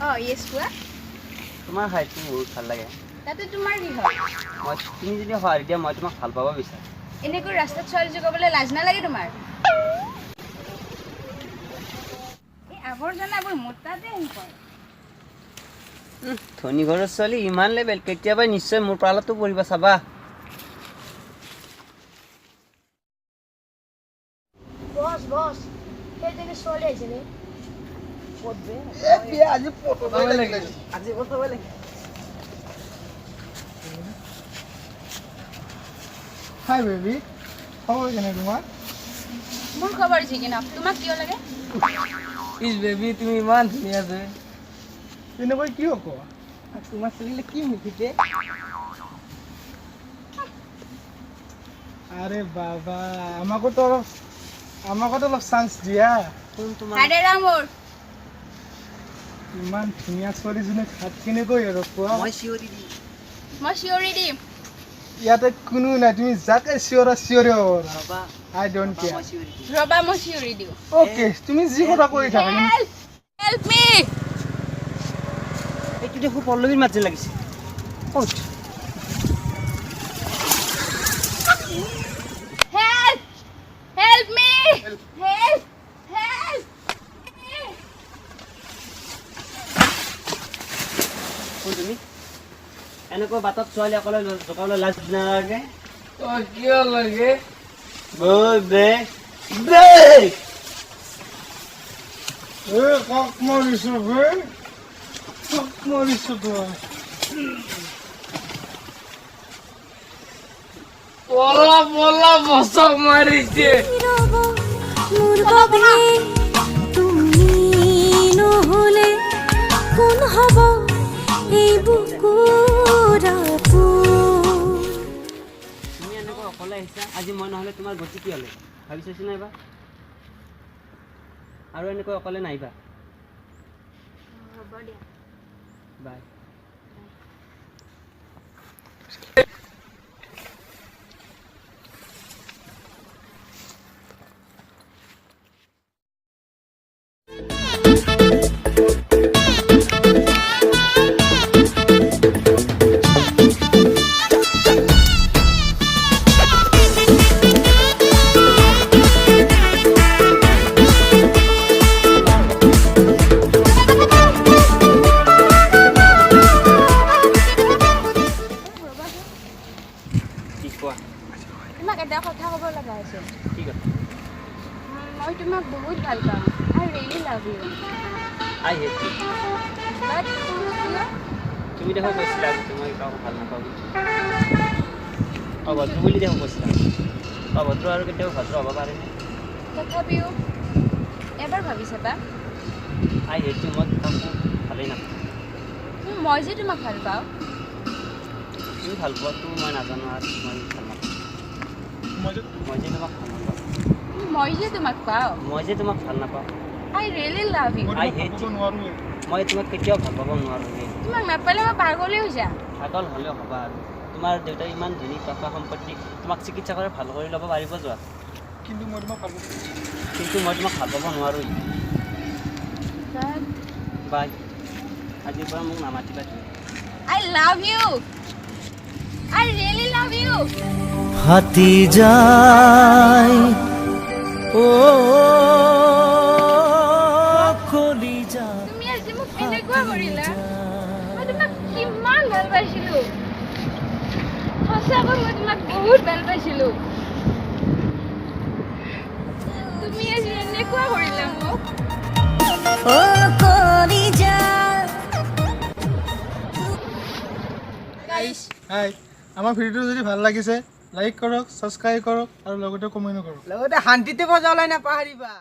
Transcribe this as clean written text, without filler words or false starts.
yes কোৱা তোমাৰ হাইটটো বহুত ভাল লাগে তাতে তোমাৰ কি হয় তুমি যদি সঁহাৰি দিয়া মই তোমাক ভাল পাব বিচাৰোঁ এনেকৈ ৰাস্তাত ছোৱালী জগাবলৈ লাজ নালাগে তোমাৰ এই আৱৰ্জনাবোৰ মোৰ তাতে আহি পৰে ধনী ঘৰৰ ছোৱালী ইমান লেবেল কেতিয়াবা নিশ্চয় মোৰ পালাতো পৰিব চাবা বস বস সেই দেখি ছোৱালী আহিছে নে আজি পটবই লাগে আজি পটবই লাগে হাই বেবি খবৰ কেনে তোমাৰ মোৰ খবৰ ঠিক না তোমাক কিয় লাগে ইজ বেবি তুমি ইমান ধুনীয়া যে তেনেকৈ কিয় কোৱা তোমাৰ চলিলে কি মুখিতে আৰে বাবা আমাকো তো অলপ চান্স দিয়া আৰে ৰামৰ ইমান ধুনীয়া ছোৱালীজনী হাত কেনেকৈ আৰু কোৱা মই চিঞৰি দিম ইয়াতে কোনো নাই তুমি যাকে চিঞৰা চিঞৰি বাবা আই ডোন্ট কেয়াৰ ৰবা মই চিঞৰি দিওঁ ওকে তুমি যি কথা কৈ থাকা হেল্প মি এইটো দেখো পল্লৱীৰ মাত যেন লাগিছে হেল্প হেল্প মি হেল্প হেল্প তুমি এনেকুৱা বাটত ছোৱালী অকলে জোকাবলৈ লাজ নালাগে কিয় লাগে কক মৰিছো তই পলা বছক মাৰিছে তুমি নহলে কোন হব এই বুকুৰা তুমি এনেকৈ অকলে আহিছা আজি মই নহ'লে তোমাৰ গতি কি হ'লে ভাবি চাইছো নাইবা আৰু এনেকৈ অকলে নাহিবা হ'ব দিয়া বাই তোমাক এটা কথা ক'ব লগা আছে ঠিক আছে মই তোমাক বহুত ভাল পাওঁ I really love you I hate you but তুমি দেখো কৈছিলা মই কাকো ভাল নাপাওঁ অভদ্ৰ বুলি দেখো কৈছিলা অভদ্ৰ আৰু কেতিয়াও ভদ্ৰ হ'ব পাৰেনে তথাপিও এবাৰ ভাবি চাবা আই হেট ইউ মই কাকো ভালেই নাপাওঁ মই যে তোমাক ভাল পাওঁ তুমি ভাল পোৱাটো মই নাজানো আৰু মই ভাল নাপাওঁ মই যে তোমাক ভাল নাপাওঁ মই যে তোমাক পাওঁ মই যে তোমাক ভাল নাপাওঁ I really love you I hate you মই তোমাক কেতিয়াও ভাল পাব নোৱাৰোঁ তোমাক নাপালে মই পাগলে হৈ যাম পাগল হ'লেও হ'বা আৰু তোমাৰ দেউতাই ইমান ধনী টকা সম্পত্তি তোমাক চিকিৎসা কৰি ভাল কৰি ল'ব পাৰিব যোৱা কিন্তু মই তোমাক ভাল পাব নোৱাৰোঁ বাই আজিৰ পৰা মোক নামাতিবা তুমি I love you I really love U হাতি যায় ও খলি যা তুমি আজি মোক এনেকুৱা কৰিলা মই তোমাক কিমান ভাল পাইছিলোঁ সঁচাকৈ মই তোমাক বহুত ভাল পাইছিলোঁ তুমি আজি এনেকুৱা কৰিলা মোক ও কলি যা গাইছ হাই আমাৰ ভিডিঅ'টো যদি ভাল লাগিছে লাইক কৰক ছাবস্ক্ৰাইব কৰক আৰু লগতে কমেণ্ট কৰক লগতে শান্তিতে বজাবলৈ নাপাহৰিবা